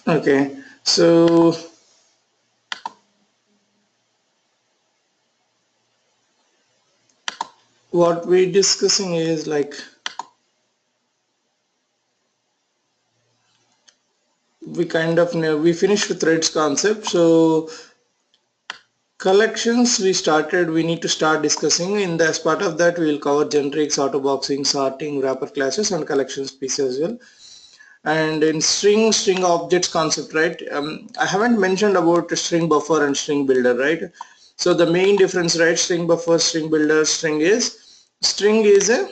Okay, so what we're discussing is like we kind of know, we finished with threads concept. So collections we need to start discussing. In the as part of that we will cover generics, auto boxing, sorting, wrapper classes and collections piece as well. And in string objects concept, right, I haven't mentioned about string buffer and string builder, right? So the main difference, right, string buffer, string builder, string is a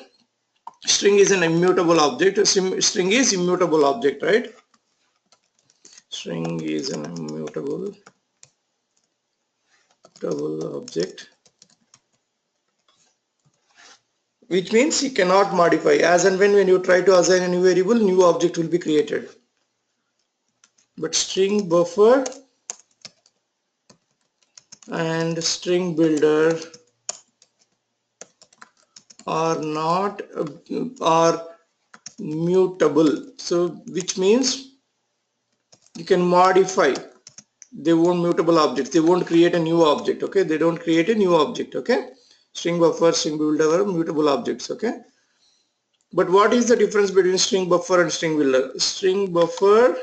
string is an immutable object. String is immutable object, right? String is an immutable object, which means you cannot modify. As and when you try to assign a new variable, new object will be created. But string buffer and string builder are not are mutable, so which means you can modify. They won't mutable objects, they won't create a new object. Okay, they don't create a new object. Okay, string buffer, string builder are mutable objects. Okay, but what is the difference between string buffer and string builder? String buffer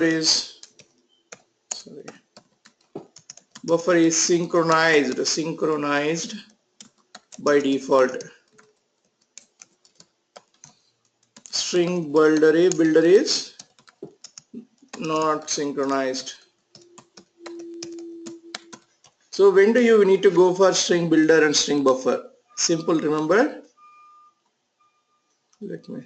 is sorry buffer is synchronized by default. String builder is not synchronized. So when do you need to go for string builder and string buffer? Simple, remember? Let me.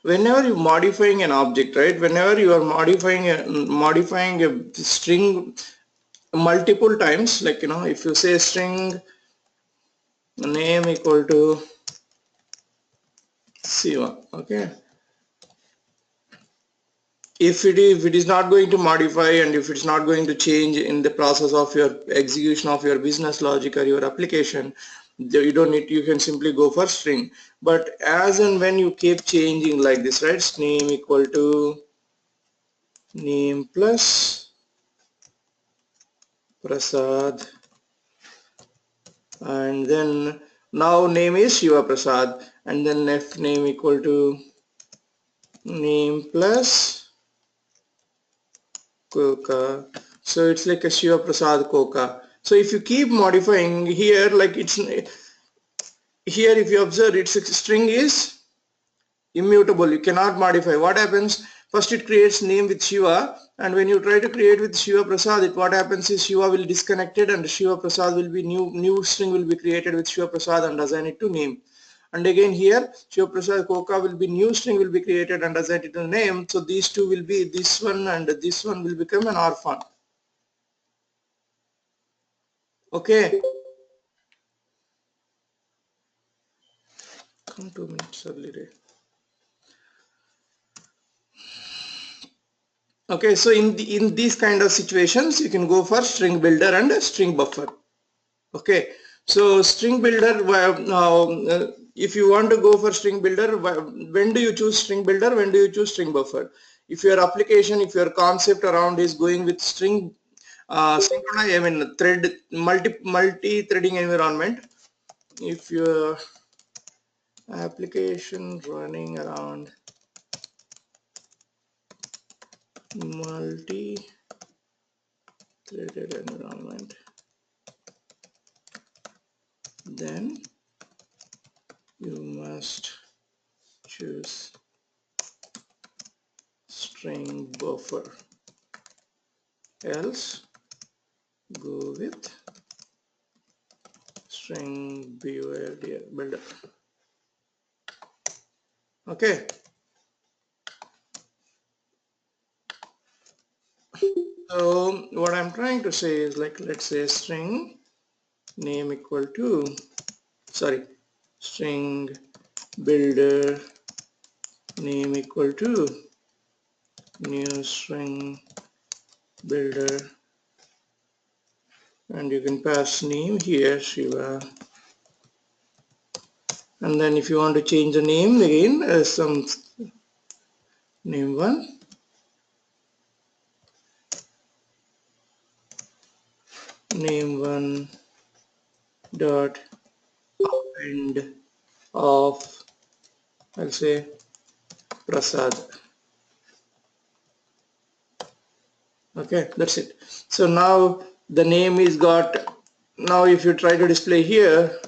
Whenever you're modifying an object, right? Whenever you are modifying a string multiple times, like if you say string name equal to C1, okay. If it is not going to modify and if it's not going to change in the process of your execution of your business logic or your application, you don't need, you can simply go for string. But as and when you keep changing like this, right, name equal to name plus Prasad, and then now name is Shiva Prasad, and then if name equal to name plus Coca, so it's like a Shiva Prasad Coca. So if you keep modifying here, like it's here, if you observe, its string is immutable, you cannot modify. What happens? First it creates name with Shiva, and when you try to create with Shiva Prasad, what happens is Shiva will disconnect it and Shiva Prasad will be new string will be created with Shiva Prasad and assign it to name. And again here Shiva Prasad Coca will be new string will be created and assigned it to name. So these two will be, this one and this one will become an orphan. Okay, come 2 minutes early. Okay, so in these kind of situations you can go for string builder and string buffer. Okay, so string builder, if you want to go for string builder, when do you choose string builder, when do you choose string buffer? If your application, if your concept around is going with string synchronize, I mean thread multi-threading environment, if your application running around multi-threaded environment, then you must choose string buffer, else go with string builder. Okay, so what I'm trying to say is, like, let's say string name equal to, sorry, string builder name equal to new string builder, and you can pass name here Shiva, and then if you want to change the name again, some name one, name one dot append of, I'll say Prasad. Okay, that's it. So now the name is got. Now if you try to display here,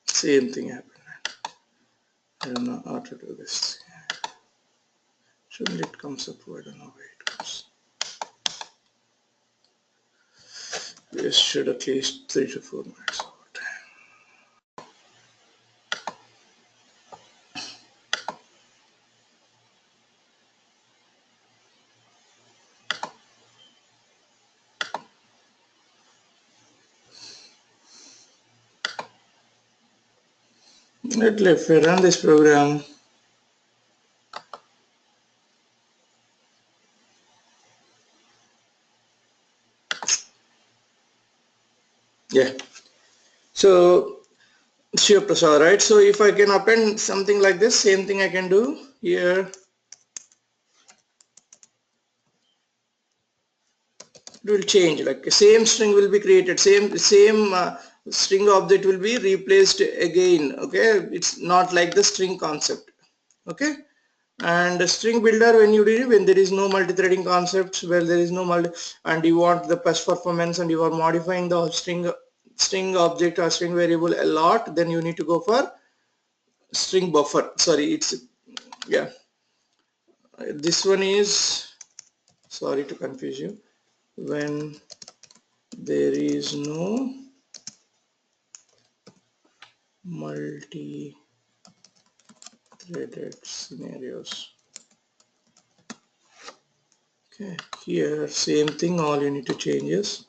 same thing happened. I don't know how to do this. Shouldn't it comes up? I don't know where it comes. This should at least 3 to 4 minutes over time. If we run this program, yeah. So Shiva Prasad, right? So if I can append something like this, same thing I can do here. It will change, like same string will be created, same string object will be replaced again. Okay, it's not like the string concept. Okay, and the string builder, when you do, when there is no multi-threading concepts, where there is no and you want the best performance and you are modifying the string object or string variable a lot, then you need to go for string buffer. Sorry, it's, yeah, this one is, sorry to confuse you, when there is no multi-threaded scenarios. Okay, here same thing, all you need to change is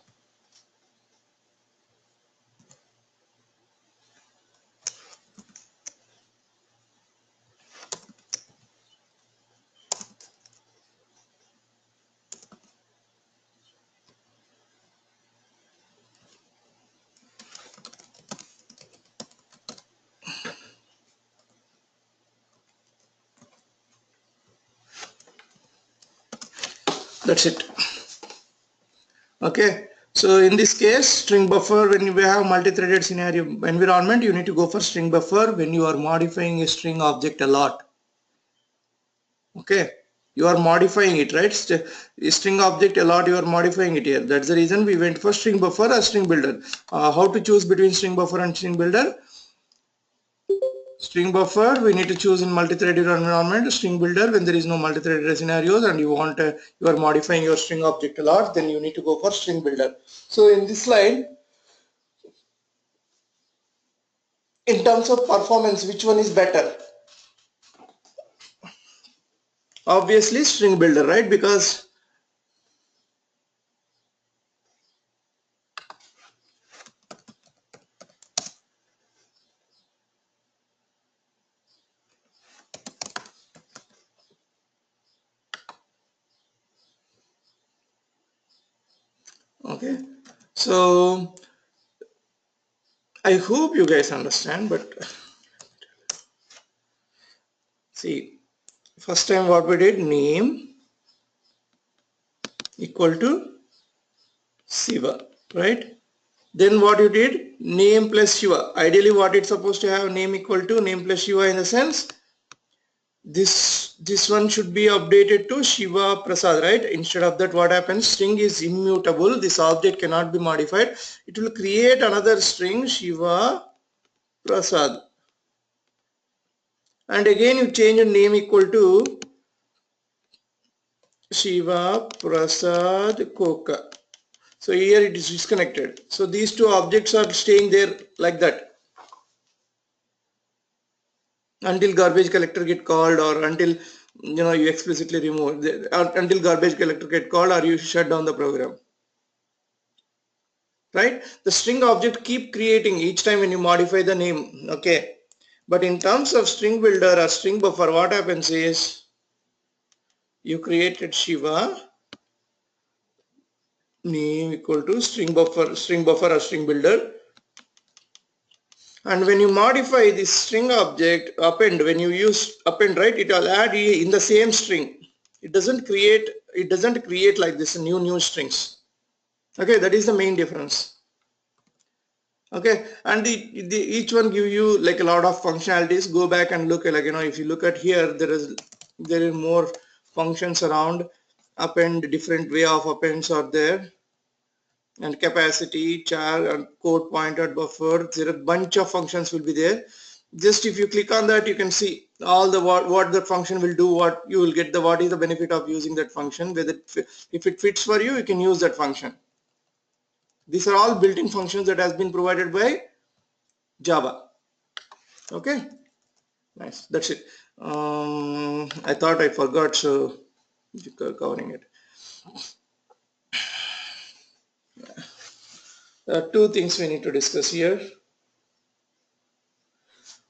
that's it. Okay, so in this case, string buffer, when you have multi-threaded scenario environment, you need to go for string buffer when you are modifying a string object a lot. Okay, you are modifying it, right? String object a lot, you are modifying it here. That's the reason we went for string buffer or string builder. How to choose between string buffer and string builder? String buffer, we need to choose in multi-threaded environment. String builder, when there is no multi-threaded scenarios and you want you are modifying your string object a lot, then you need to go for string builder. So in this slide, in terms of performance, which one is better? Obviously string builder, right? Because okay, so I hope you guys understand, but see, first time what we did, name equal to Shiva, right? Then what you did, name plus Shiva. Ideally what it's supposed to have, name equal to name plus Shiva, in the sense this one should be updated to Shiva Prasad, right? Instead of that, what happens, string is immutable, this object cannot be modified. It will create another string Shiva Prasad, and again you change your name equal to Shiva Prasad Koka. So here it is disconnected. So these two objects are staying there like that until garbage collector get called, or until you explicitly remove until garbage collector get called, or you shut down the program. Right? The string object keep creating each time when you modify the name. Okay. But in terms of string builder or string buffer, what happens is you created Shiva name equal to string buffer or string builder, and when you modify this string object append, when you use append, right, it will add in the same string. It doesn't create like this new strings. Okay, that is the main difference. Okay, and each one give you like a lot of functionalities. Go back and look, like if you look at here, there is more functions around. Append, different way of appends are there, and capacity, char, and code pointer, buffer. There are a bunch of functions will be there. Just if you click on that, you can see all the what the function will do, what you will get, what is the benefit of using that function, whether if it fits for you, you can use that function. These are all built-in functions that has been provided by Java. Okay, nice. That's it. I thought I forgot, so covering it. There are two things we need to discuss here.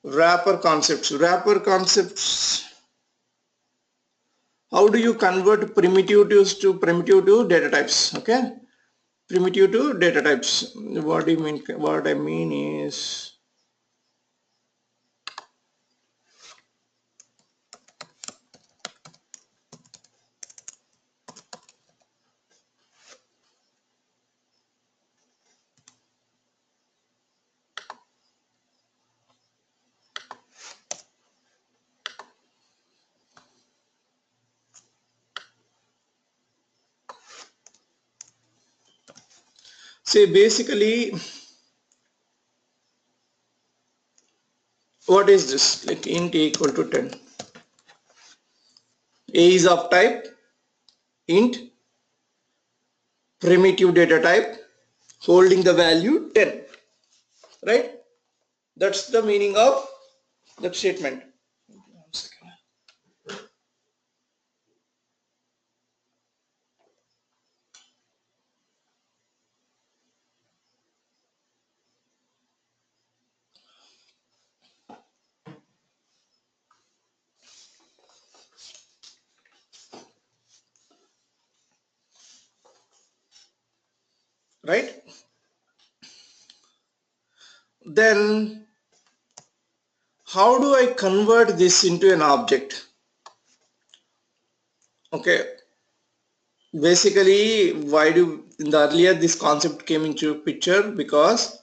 Wrapper concepts. How do you convert primitive to data types? Okay, primitive to data types. What do you mean? What I mean is, say basically, what is this? Like int a equal to 10. A is of type int, primitive data type, holding the value 10. Right? That's the meaning of that statement. One second. Right? Then how do I convert this into an object? Okay, basically, why do in the earlier this concept came into picture? Because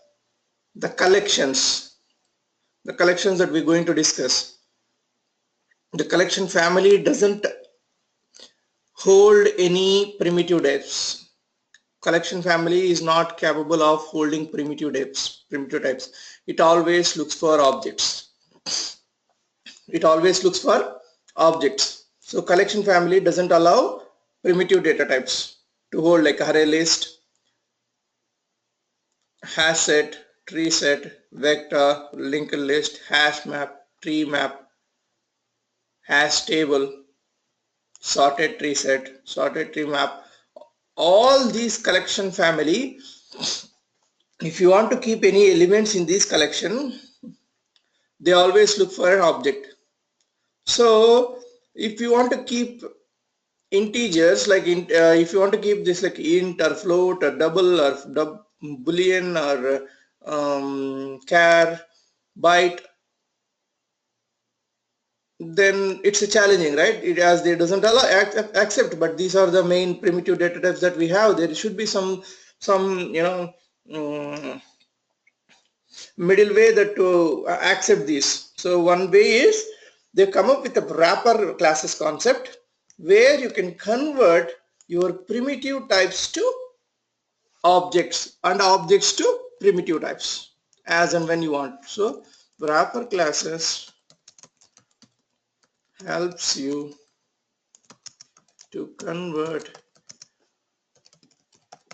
the collections that we're going to discuss, the collection family doesn't hold any primitive types. Collection family is not capable of holding primitive types. It always looks for objects. So collection family doesn't allow primitive data types to hold, like array list, hash set, tree set, vector, linked list, hash map, tree map, hash table, sorted tree set, sorted tree map. All these collection family, if you want to keep any elements in this collection, they always look for an object. So if you want to keep integers, like if you want to keep this like int or float or double or boolean or char, byte, then it's a challenging, right? It doesn't allow accept, but these are the main primitive data types that we have. There should be some middle way that to accept these. So one way is they come up with a wrapper classes concept where you can convert your primitive types to objects and objects to primitive types as and when you want. So wrapper classes helps you to convert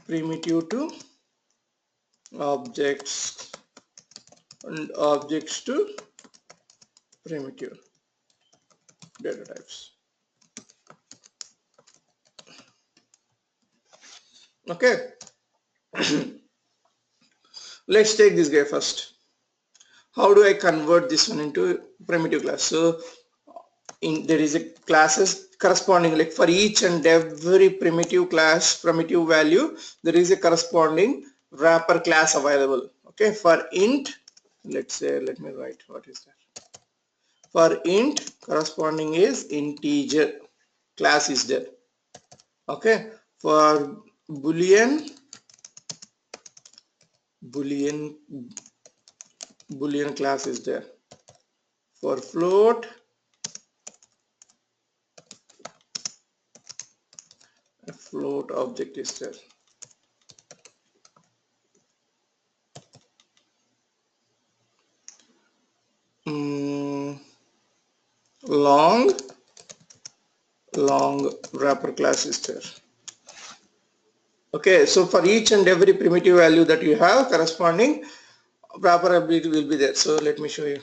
primitive to objects and objects to primitive data types. Okay, let's take this guy first. How do I convert this one into primitive class? So there is a classes corresponding, like for each and every primitive class, primitive value, there is a corresponding wrapper class available. Okay, for int, let's say, let me write what is that. For int, corresponding is integer class is there. Okay, for boolean class is there. For float, a float object is there. Long wrapper class is there. Okay, so for each and every primitive value that you have, corresponding wrapper ability will be there. So let me show you.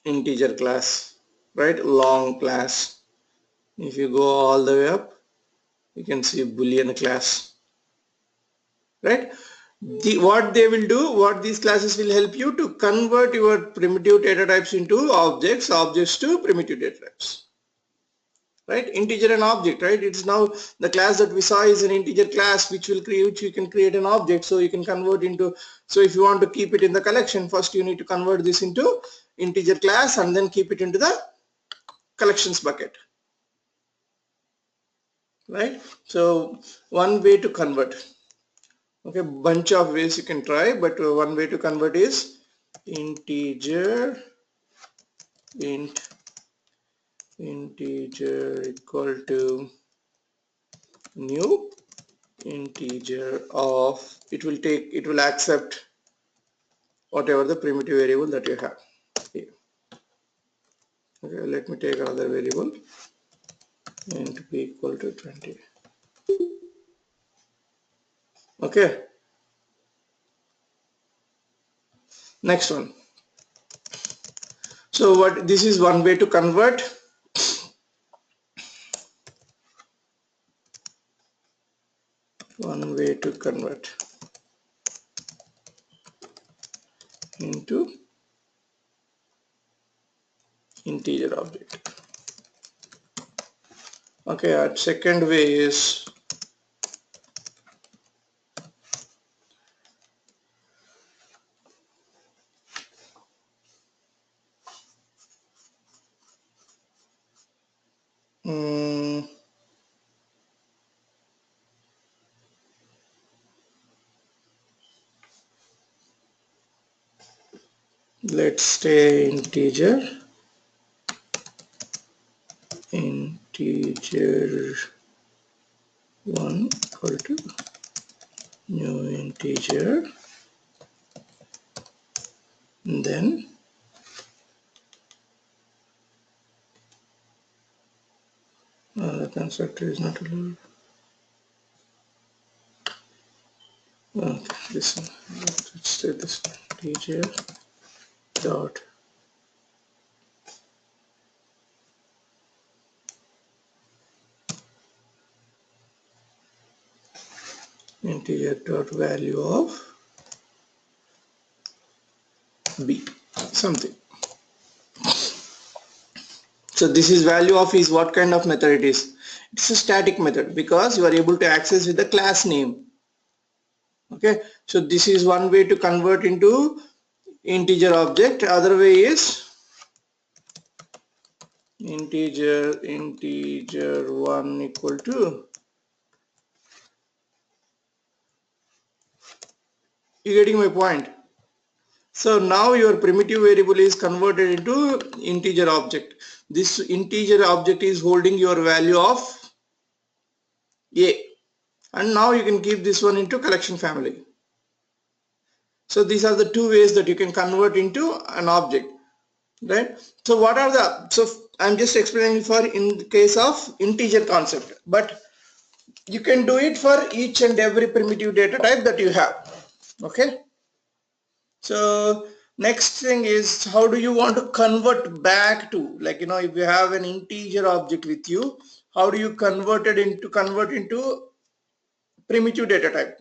Integer class, right? Long class. If you go all the way up, you can see boolean class, right? What they will do, what these classes will help you to convert your primitive data types into objects to primitive data types, right? Integer and object, right? It's now the class that we saw is an integer class which will create, which you can create an object, so you can convert into. So if you want to keep it in the collection, first you need to convert this into integer class and then keep it into the collections bucket, right? So one way to convert. Okay, bunch of ways you can try, but one way to convert is integer integer equal to new integer of, it will accept whatever the primitive variable that you have here. Okay, let me take another variable, int b equal to 20. Okay, next one. So what, this is one way to convert. One way to convert into integer object. Okay, our second way is let's say integer 1 equal to new integer, and then the constructor is not allowed. Okay, this one, let's say this one, integer dot value of b, something. So this is value of is what kind of method it is. It's a static method because you are able to access with the class name. Okay, so this is one way to convert into integer object. Other way is integer 1 equal to, you getting my point? So now your primitive variable is converted into integer object. This integer object is holding your value of a, and now you can keep this one into collection family. So these are the two ways that you can convert into an object, right? So what are the, so I'm just explaining for in the case of integer concept, but you can do it for each and every primitive data type that you have. Okay, so next thing is, how do you want to convert back to, like, if you have an integer object with you, how do you convert into primitive data type?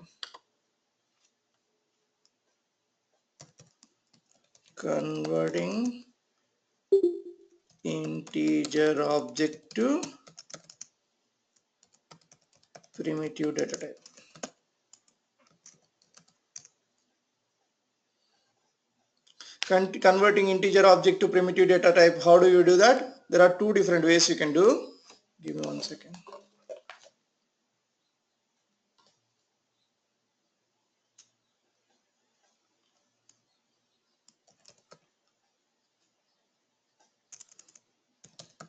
Converting integer object to primitive data type. Converting integer object to primitive data type, how do you do that? There are two different ways you can do. Give me 1 second.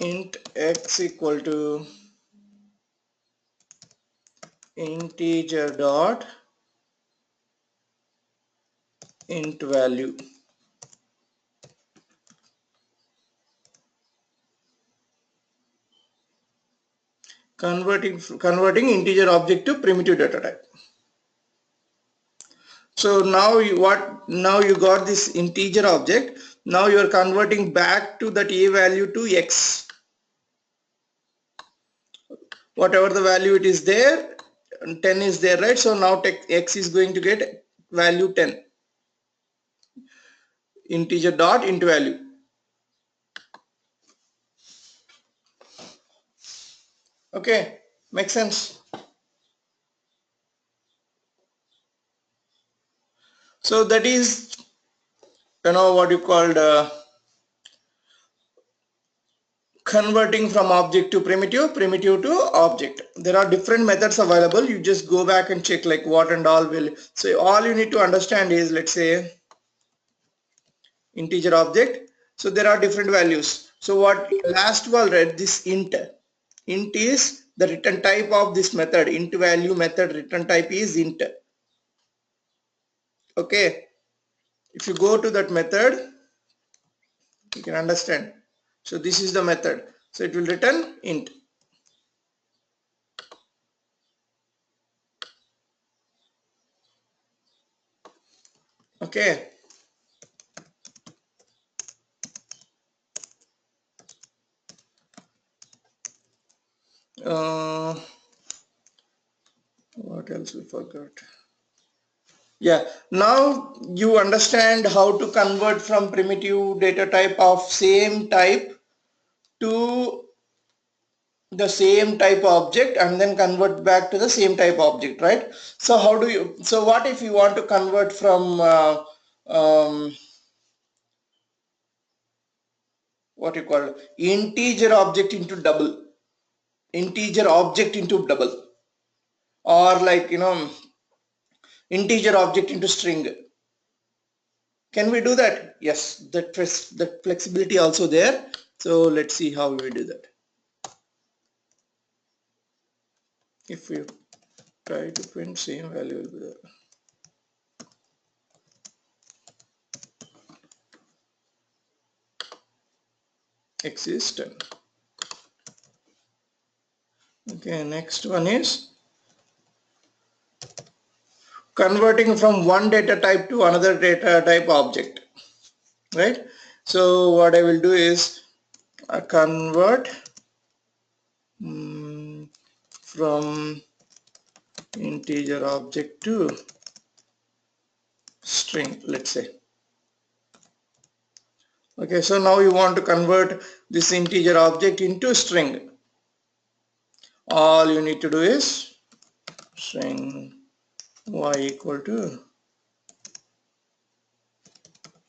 Int x equal to integer dot int value. Converting integer object to primitive data type. So now you got this integer object. Now you are converting back to that a value to x. Whatever the value it is there, 10 is there, right? So now x is going to get value 10. Integer dot int value. Okay, makes sense. So that is, what you called converting from object to primitive, primitive to object. There are different methods available. You just go back and check like what and all will. So all you need to understand is, let's say, integer object. So there are different values. So what last one read, this int is the return type of this method. Int value method return type is int. Okay, if you go to that method, you can understand. So this is the method. So it will return int. Okay. What else we forgot? Yeah, now you understand how to convert from primitive data type of same type to the same type object and then convert back to the same type object, right? So how do you, so what if you want to convert from what you call integer object into double, integer object into double, or like integer object into string? Can we do that? Yes, that flexibility also there. So let's see how we do that. If we try to print, same value will be there. X is 10. Okay, next one is converting from one data type to another data type object, right? So what I will do is convert from integer object to string, let's say. Okay, so now you want to convert this integer object into string. All you need to do is string y equal to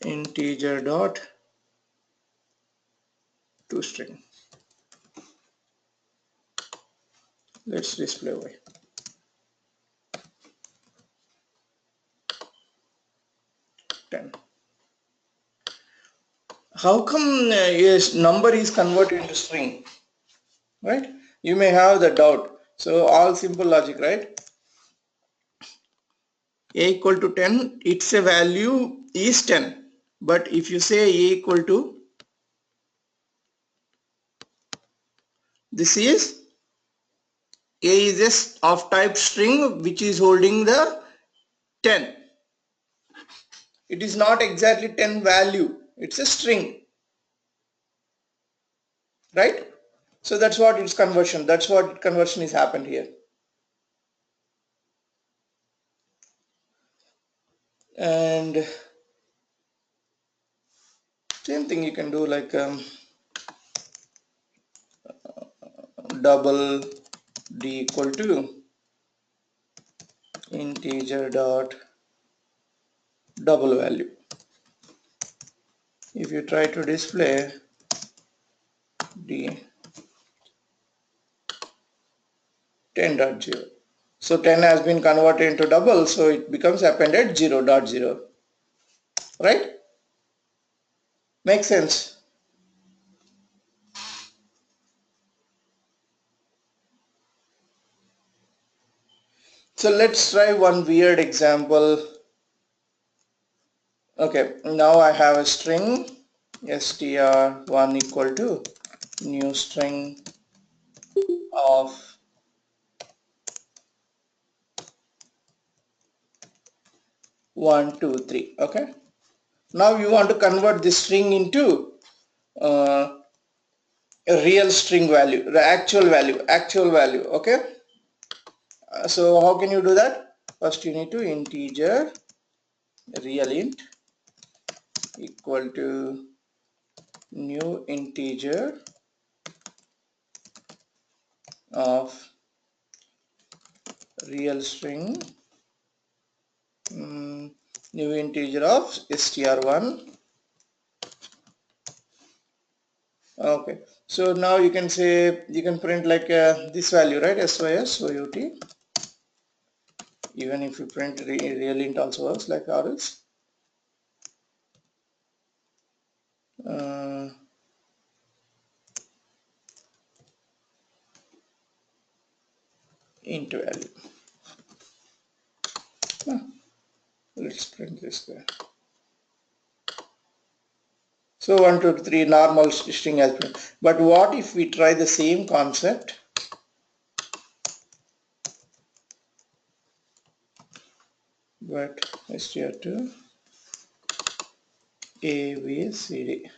integer dot to string. Let's display y. 10. how come yes number is converted into string, right? You may have the doubt. So all simple logic, right? A equal to 10, its a value is 10, but if you say A equal to, this is A is a of type string which is holding the 10. It is not exactly 10 value, it's a string, right? So that's what its conversion, that's what conversion is happened here. And same thing you can do, like double d equal to integer dot double value. If you try to display d 10.0, so 10 has been converted into double, so it becomes appended 0.0, right? Makes sense. So let's try one weird example. Okay, now I have a string str1 equal to new string of 1 2 3. Okay, now you want to convert this string into uh, a real string value, the actual value. Okay, so how can you do that? First you need to integer real int equal to new integer of real string, new integer of str1. Okay, so now you can say, you can print like this value, right? sys even if you print real int also works, like or else uh, int value. Let's print this guy. So 1 2 3 normal string has been. But what if we try the same concept? But str2 a b c d.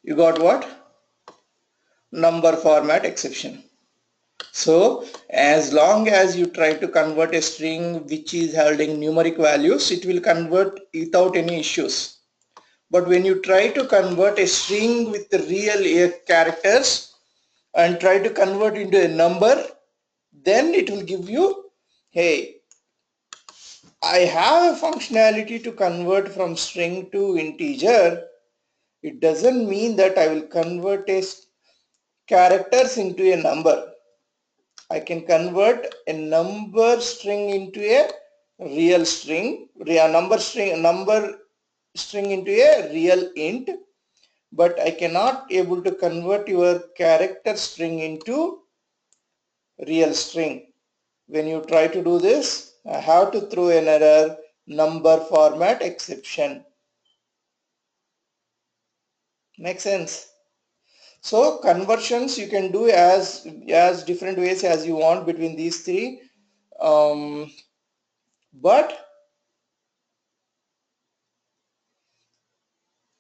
You got what? Number format exception. So as long as you try to convert a string which is holding numeric values, it will convert without any issues. But when you try to convert a string with the real characters and try to convert into a number, then it will give you, hey, I have a functionality to convert from string to integer. It doesn't mean that I will convert a characters into a number. I can convert a number string into a real string, number string into a real int, but I cannot able to convert your character string into real string. When you try to do this, I have to throw an error, number format exception. Make sense? So conversions you can do as different ways as you want between these three, but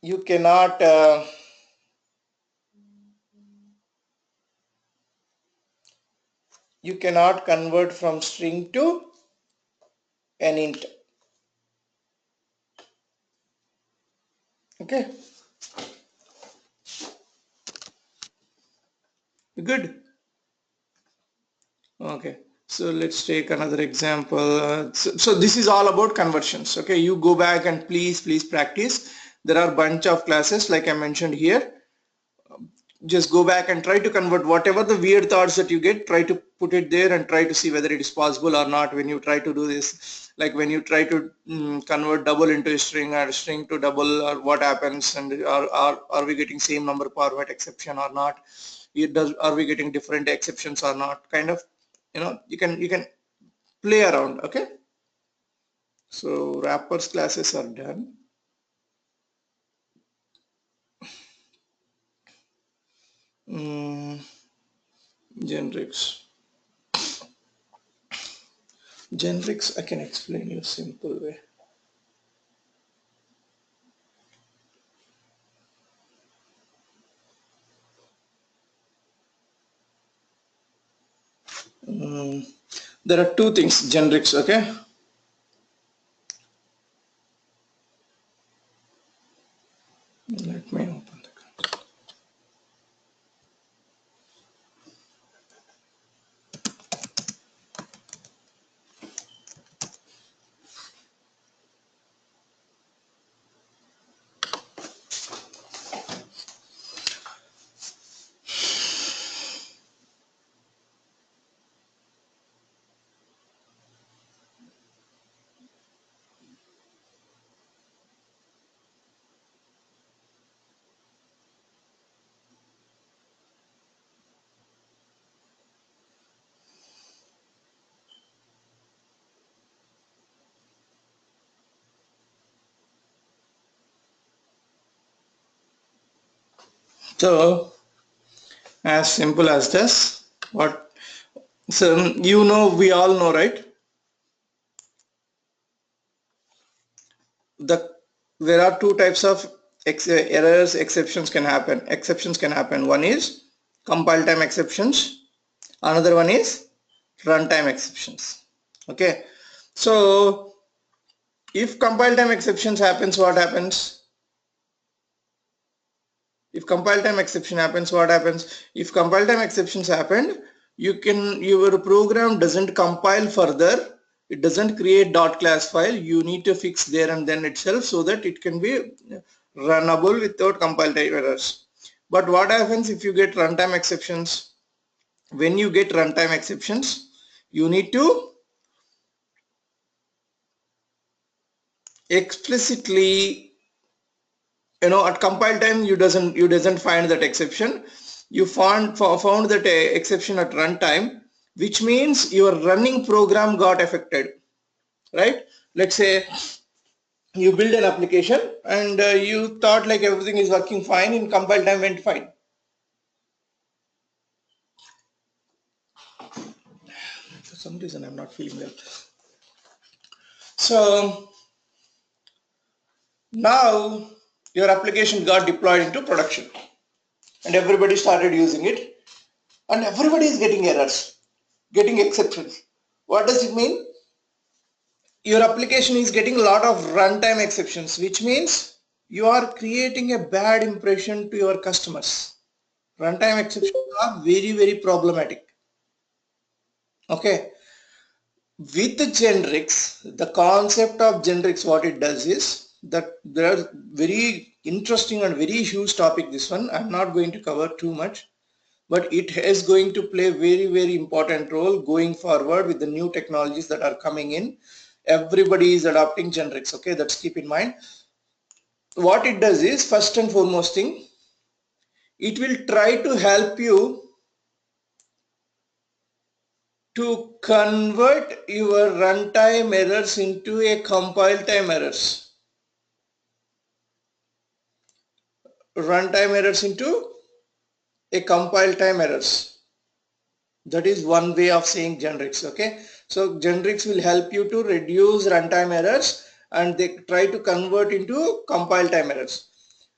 you cannot convert from string to an int. Okay, good. Okay, So let's take another example. So this is all about conversions. Okay, you go back and please practice. There are bunch of classes like I mentioned here. Just go back and try to convert whatever the weird thoughts that you get, try to put it there and try to see whether it is possible or not when you try to do this. Like when you try to convert double into a string or string to double, or what happens, and are we getting same number format exception or not? Are we getting different exceptions or not? Kind of, you can play around. Okay, so wrappers classes are done. Generics. Generics I can explain you simple way. There are two things, generics. Okay, let me open the so as simple as this. What? So we all know, right? There are two types of errors, exceptions can happen. One is compile time exceptions. Another one is runtime exceptions. Okay, so if compile time exceptions happens, what happens? If compile time exception happens, what happens? If compile time exceptions happened, your program doesn't compile further. It doesn't create .class file. You need to fix there and then itself so that it can be runnable without compile time errors. But what happens if you get runtime exceptions? When you get runtime exceptions, you need to explicitly, at compile time you doesn't find that exception. You found that exception at runtime, which means your running program got affected, right? Let's say you build an application and you thought like everything is working fine, in compile time went fine. For some reason I'm not feeling well. So now your application got deployed into production and everybody started using it, and everybody is getting errors, getting exceptions. What does it mean? Your application is getting a lot of runtime exceptions, which means you are creating a bad impression to your customers. Runtime exceptions are very problematic. Okay, with the Genrics, the concept of Genrics, what it does is that there are very interesting and very huge topic. This one I'm not going to cover too much, but it is going to play very important role going forward with the new technologies that are coming in. Everybody is adopting Genrics. Okay, that's keep in mind. What it does is, first and foremost thing, it will try to help you to convert your runtime errors into a compile time errors. Runtime errors into a compile time errors. That is one way of saying Genrics. Okay, so Genrics will help you to reduce runtime errors and they try to convert into compile time errors.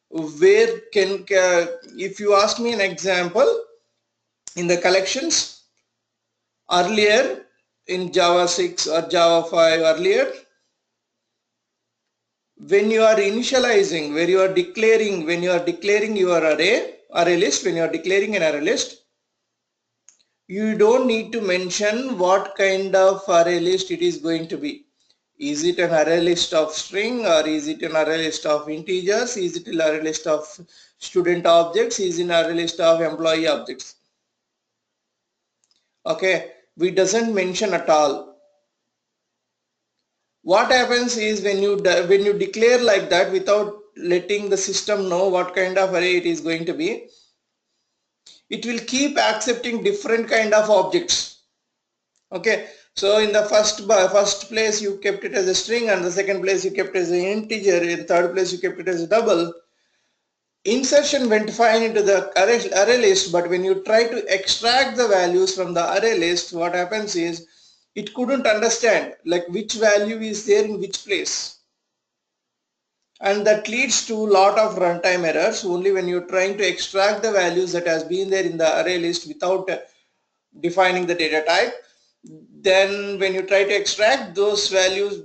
Where if you ask me an example, in the collections earlier in Java 6 or Java 5 earlier, when you are initializing, when you are declaring your array list, when you are declaring an array list, you don't need to mention what kind of array list it is going to be. Is it an array list of string, or is it an array list of integers? Is it an array list of student objects? Is it an array list of employee objects? Okay, we doesn't mention at all. What happens is when you declare like that without letting the system know what kind of array it is going to be, it will keep accepting different kind of objects. Okay, so in the first place you kept it as a string, and the second place you kept it as an integer, in third place you kept it as a double. Insertion went fine into the array list, but when you try to extract the values from the array list, what happens is it couldn't understand like which value is there in which place, and that leads to a lot of runtime errors. Only when you're trying to extract the values that has been there in the array list without defining the data type, then when you try to extract those values,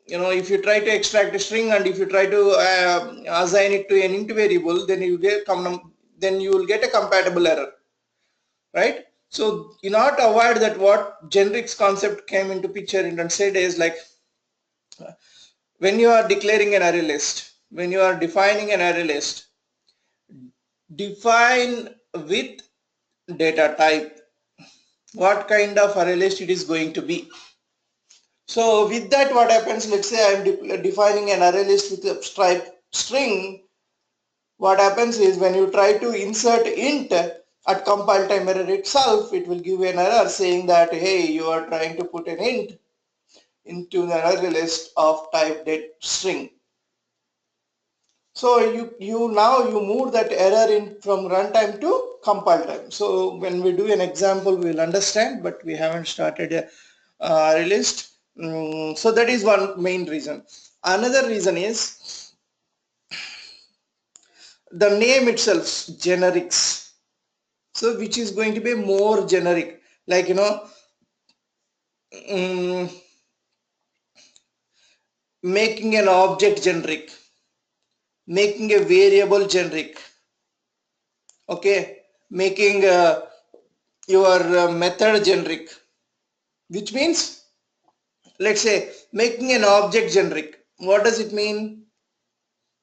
if you try to extract a string and if you try to assign it to an int variable, then you will get a compatible error, right? So in order to avoid that, what Genrics concept came into picture and said is like, when you are declaring an array list, when you are defining an array list, define with data type what kind of array list it is going to be. So with that, what happens, let's say I am defining an array list with a stripe string. What happens is when you try to insert int at compile time error itself, it will give you an error saying that, hey, you are trying to put an int into the array list of type date string. So you move that error in from runtime to compile time. So when we do an example, we will understand, but we haven't started a array list. So that is one main reason. Another reason is the name itself, generics. So which is going to be more generic, like making an object generic, making a variable generic, okay, making your method generic, which means, let's say, making an object generic. What does it mean?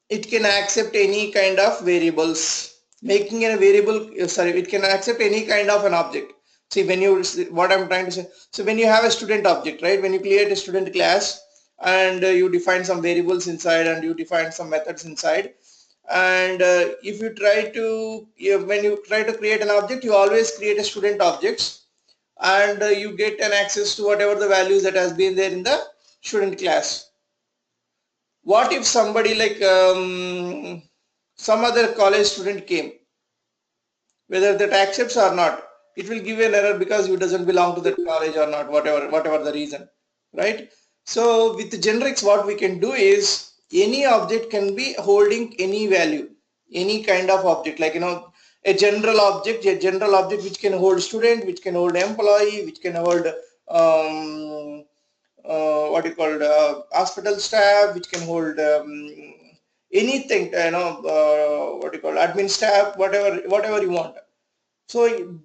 It can accept any kind of variables. Making a variable, sorry, it can accept any kind of an object. See, when you, what I'm trying to say, so when you have a student object, right, when you create a student class and you define some variables inside and you define some methods inside, and if you try to, when you try to create an object, you always create a student objects, and you get an access to whatever the values that has been there in the student class. What if somebody like some other college student came, whether that accepts or not, it will give you an error because you doesn't belong to that college or not, whatever the reason, right? So with generics, what we can do is any object can be holding any value, any kind of object, like a general object which can hold student, which can hold employee, which can hold what you call hospital staff, which can hold anything, what you call admin staff, whatever you want. So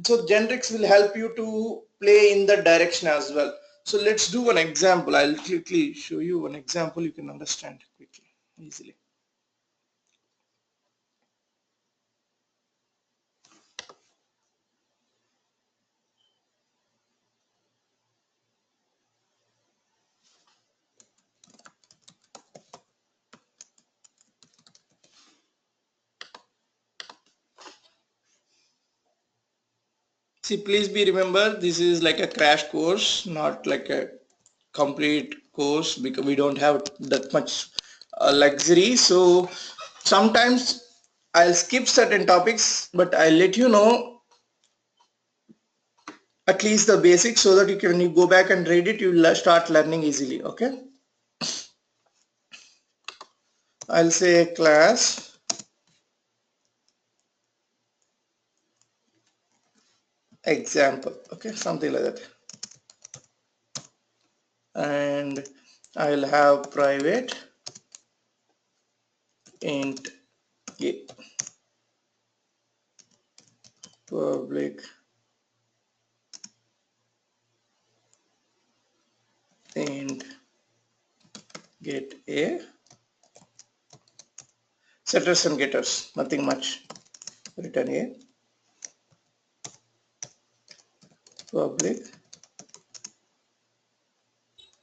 Genrics will help you to play in that direction as well. So let's do one example. I'll quickly show you one example you can understand quickly, easily. See, please be remember, this is like a crash course, not like a complete course, because we don't have that much luxury. So sometimes I'll skip certain topics, but I'll let you know at least the basics, so that you can, when you go back and read it, you'll start learning easily. Okay, I'll say class example, okay, something like that, and I'll have private int a, public int get a, setters and getters, nothing much, return a, public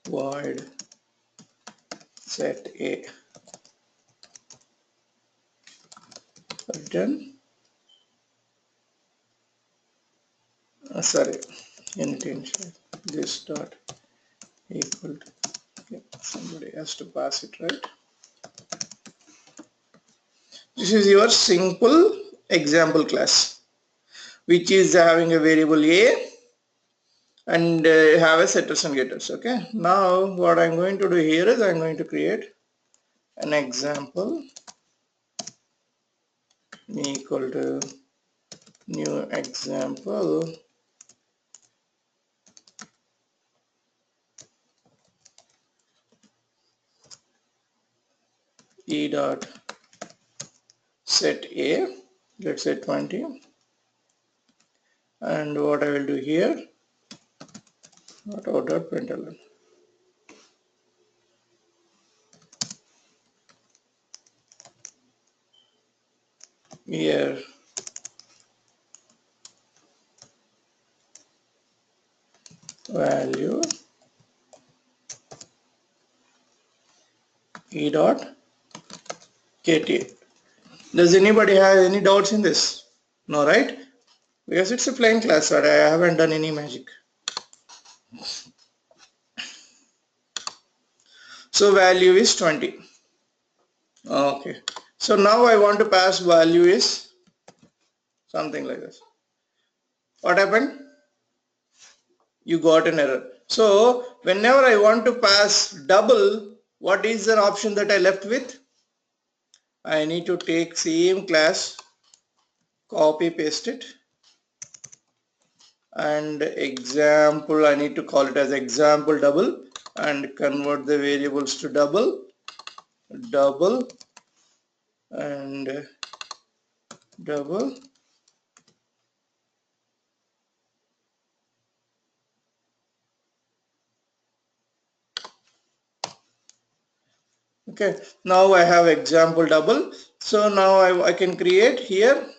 void set a, return sorry, initial this dot equal to, okay, somebody has to pass it, right? This is your simple example class, which is having a variable a and have a setters and getters. Okay, now what I'm going to do here is I'm going to create an example equal to new example e dot set a, let's say 20, and what I will do here, dot println. Here value e dot get a. Does anybody have any doubts in this? No, right? Because it's a plain class, but I haven't done any magic. So value is 20. Okay. So now I want to pass value is something like this. What happened? You got an error. So whenever I want to pass double, what is the option that I left with? I need to take same class, copy paste it, and example, I need to call it as example double and convert the variables to double and double. Okay, now I have example double. So now I can create here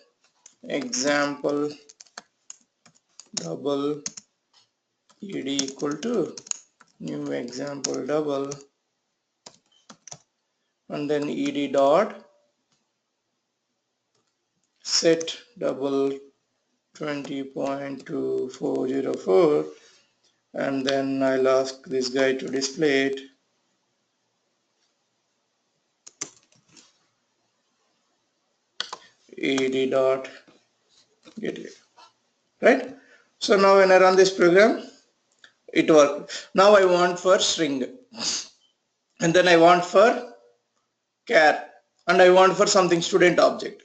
example double ed equal to new example double, and then ed dot set double 20.2404, and then I'll ask this guy to display it. Ed dot get it, right? So now when I run this program, it worked. Now I want for string, and then I want for char, and I want for something student object.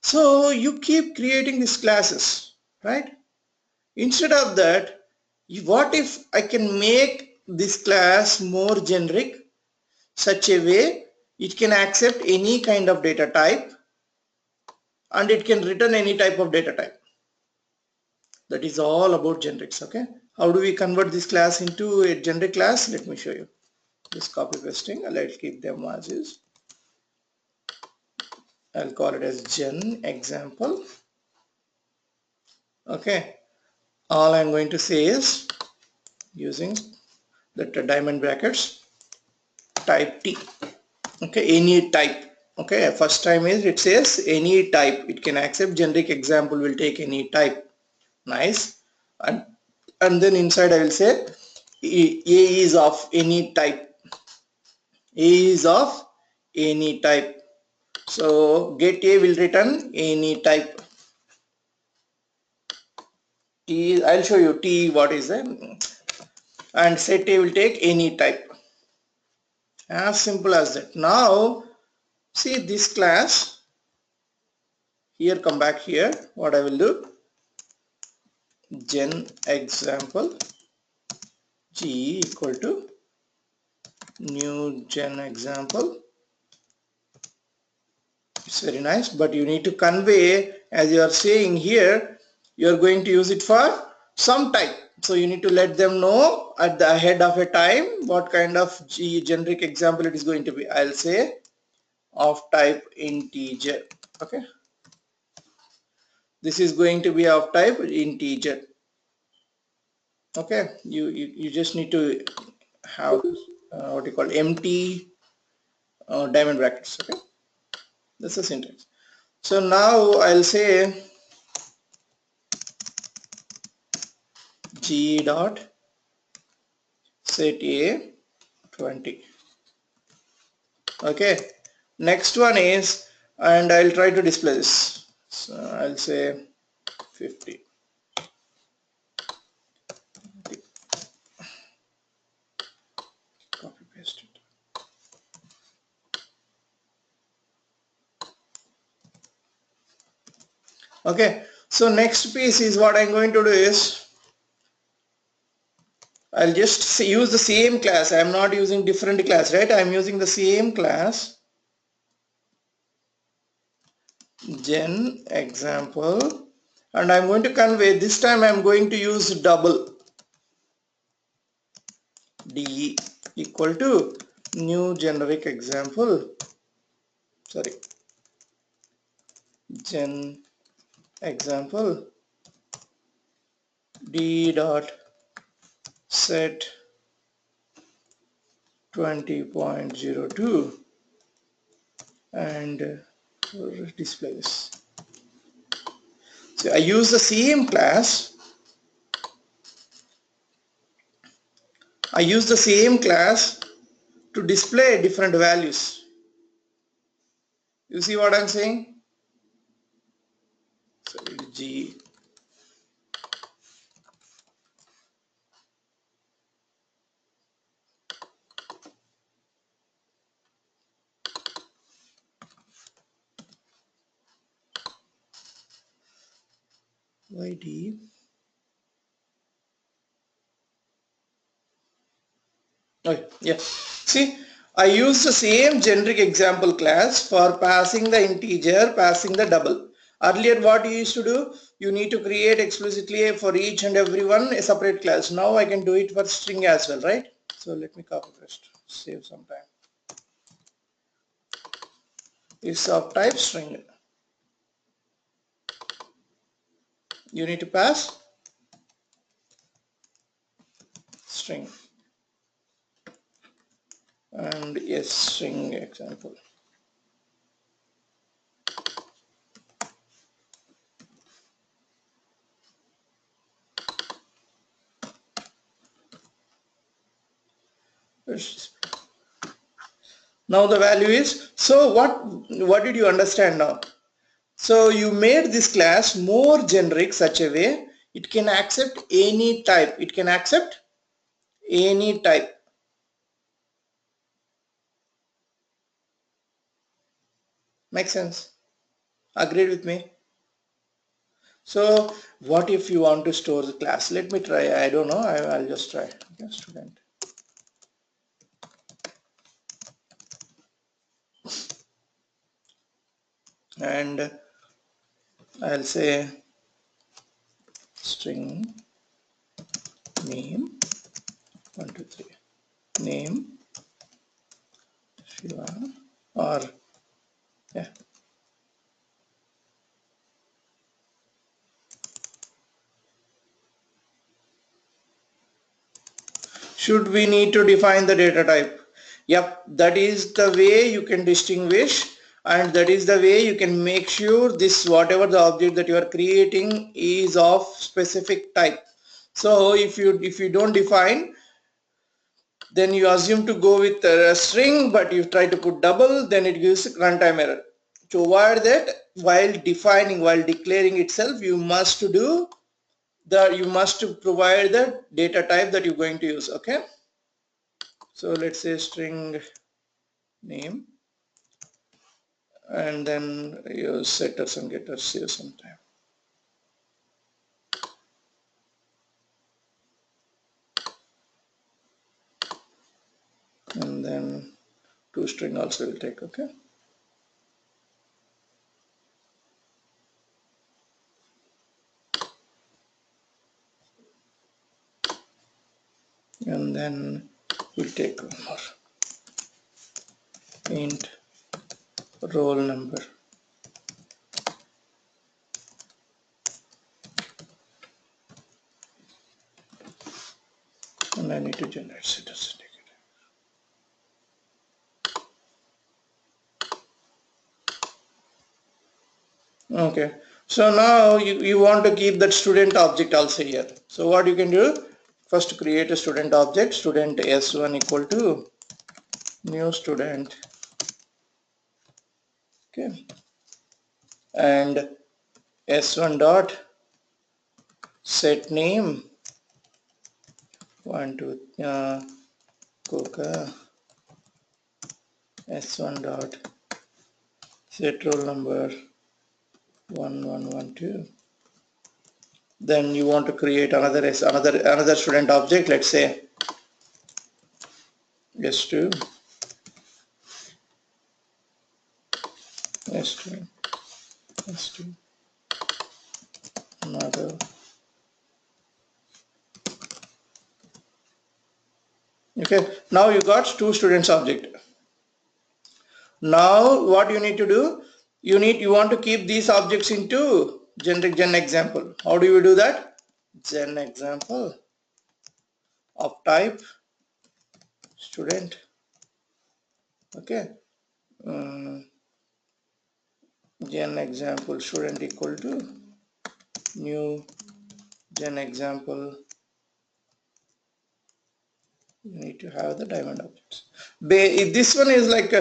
So you keep creating these classes, right? Instead of that, what if I can make this class more generic, such a way it can accept any kind of data type and it can return any type of data type. That is all about generics. Okay, how do we convert this class into a generic class? Let me show you. Just copy pasting, and I'll keep them as is. I'll call it as gen example. Okay, all I'm going to say is using the diamond brackets type T. Okay, any type. Okay, first time is it says any type, it can accept generic example will take any type. Nice. And then inside I will say A is of any type. A is of any type. So get A will return any type. T, I'll show you T what is that, and set A will take any type. As simple as that. Now see this class here, come back here, what I will do, gen example G equal to new gen example. It's very nice, but you need to convey, as you are saying here, you are going to use it for some type. So you need to let them know at the ahead of a time what kind of generic example it is going to be. I'll say of type integer. Okay, this is going to be of type integer. Okay, you just need to have what you call empty diamond brackets. Okay, that's the syntax. So now I'll say g dot set a 20. Okay, next one is, and I'll try to display this. So I'll say 50. Copy paste it. Okay, so next piece is what I'm going to do is I'll just use the same class. I'm not using different class, right? I'm using the same class gen example, and I'm going to convey, this time I'm going to use double de equal to new generic example, sorry, gen example d dot set 20.02 and display this. So I use the same class. I use the same class to display different values. You see what I'm saying? So G YD. Oh, yeah. See, I use the same generic example class for passing the integer, passing the double. Earlier, what you used to do, you need to create explicitly for each and every one a separate class. Now I can do it for string as well, right? So let me copy paste, save some time. Is of type string. You need to pass string and yes, string example. Now the value is, so what did you understand now? So you made this class more generic such a way it can accept any type. It can accept any type. Make sense? Agreed with me? So what if you want to store the class? Let me try. I don't know. I'll just try. Okay, student. And I'll say string name 123 name Shiva or yeah. Should we need to define the data type? Yep, that is the way you can distinguish, and that is the way you can make sure this whatever the object that you are creating is of specific type. So if you don't define, then you assume to go with a string, but you try to put double, then it gives runtime error. To avoid that, while defining, while declaring itself, you must provide the data type that you're going to use. Okay, so let's say string name, and then use setters and getters, save some time. And then toString also will take. Okay, then we'll take one more, int roll number. And I need to generate status. Okay, so now you want to keep that student object also here. So what you can do, first create a student object, student s1 equal to new student, okay, and s1 dot set name 1 2 Coca, s1 dot set roll number 1112. Then you want to create another student object, let's say s2 s2 s2 another. Okay, now you got two students object. Now what you need to do, you want to keep these objects into generic gen example. How do you do that? Gen example of type student. Okay, gen example student equal to new gen example. You need to have the diamond objects. If this one is like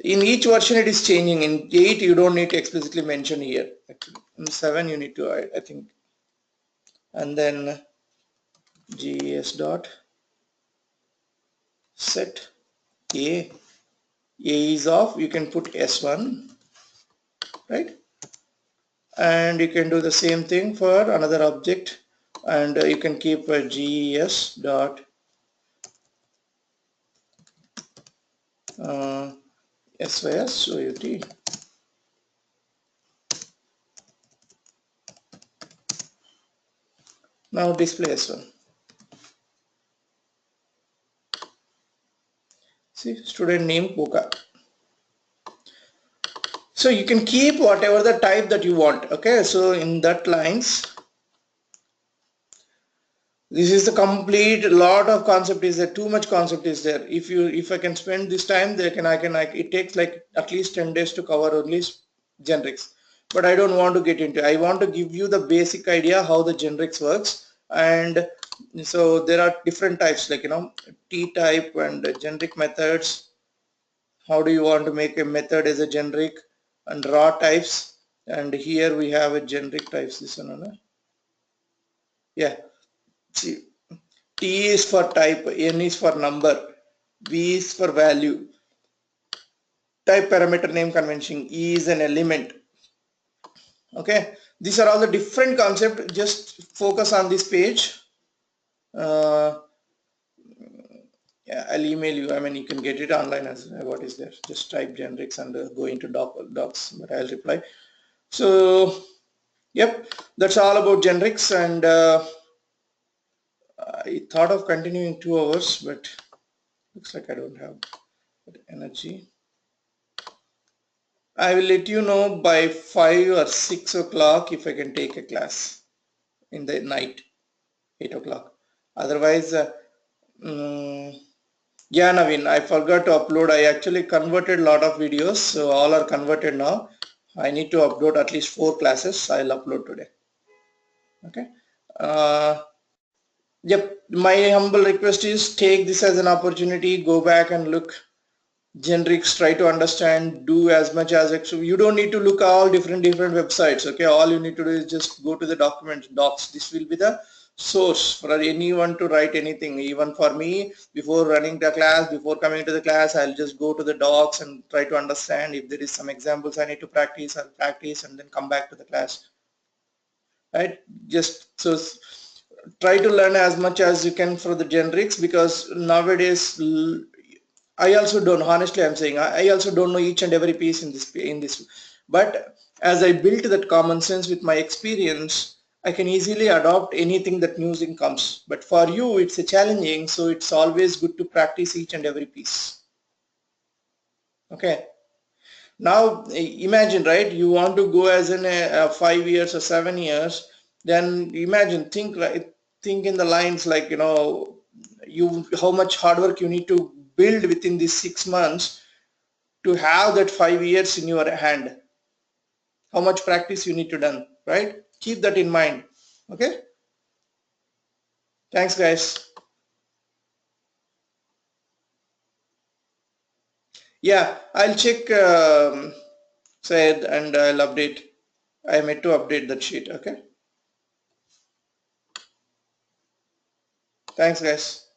in each version it is changing. In 8 you don't need to explicitly mention here. Actually, in 7 you need to, I think. And then ges dot set a is of, you can put s1, right? And you can do the same thing for another object, and you can keep a ges dot sys out. Now display s1. See, student name Coca. So you can keep whatever the type that you want. Okay, so in that lines, this is the complete, lot of concept is there, too much concept is there. If I can spend this time, it takes like at least 10 days to cover only Genrics. But I don't want to get into, I want to give you the basic idea how the Genrics works. And so there are different types, like T type and generic methods. How do you want to make a method as a generic, and raw types. And here we have a generic types, this one, yeah. See, T is for type, N is for number, V is for value, type parameter name convention, E is an element. Okay, these are all the different concepts. Just focus on this page. Yeah, I'll email you. I mean, you can get it online as what is there. Just type Genrics and go into docs, but I'll reply. So, yep, that's all about Genrics. And I thought of continuing 2 hours, but looks like I don't have energy. I will let you know by 5 or 6 o'clock if I can take a class in the night, 8 o'clock. Otherwise, yeah, Naveen, I forgot to upload. I actually converted a lot of videos, so all are converted now. I need to upload at least 4 classes. I'll upload today. Okay. Yep. My humble request is take this as an opportunity. Go back and look Genrics, try to understand, do as much as it. So you don't need to look all different websites. Okay, all you need to do is just go to the docs. This will be the source for anyone to write anything. Even for me, before running the class, before coming to the class, I'll just go to the docs and try to understand. If there is some examples I need to practice, I'll practice and then come back to the class. Right? Just so try to learn as much as you can for the Genrics, because nowadays I also don't, honestly I'm saying, I also don't know each and every piece in this, but as I built that common sense with my experience, I can easily adopt anything that new thing comes. But for you, it's a challenging, so it's always good to practice each and every piece. Okay. Now imagine, right? You want to go as in 5 years or 7 years. Then imagine, think in the lines like, you how much hard work you need to build within these 6 months to have that 5 years in your hand. How much practice you need to done, right? Keep that in mind. Okay. Thanks, guys. Yeah, I'll check Said and I'll update. I meant to update that sheet. Okay. Thanks, guys.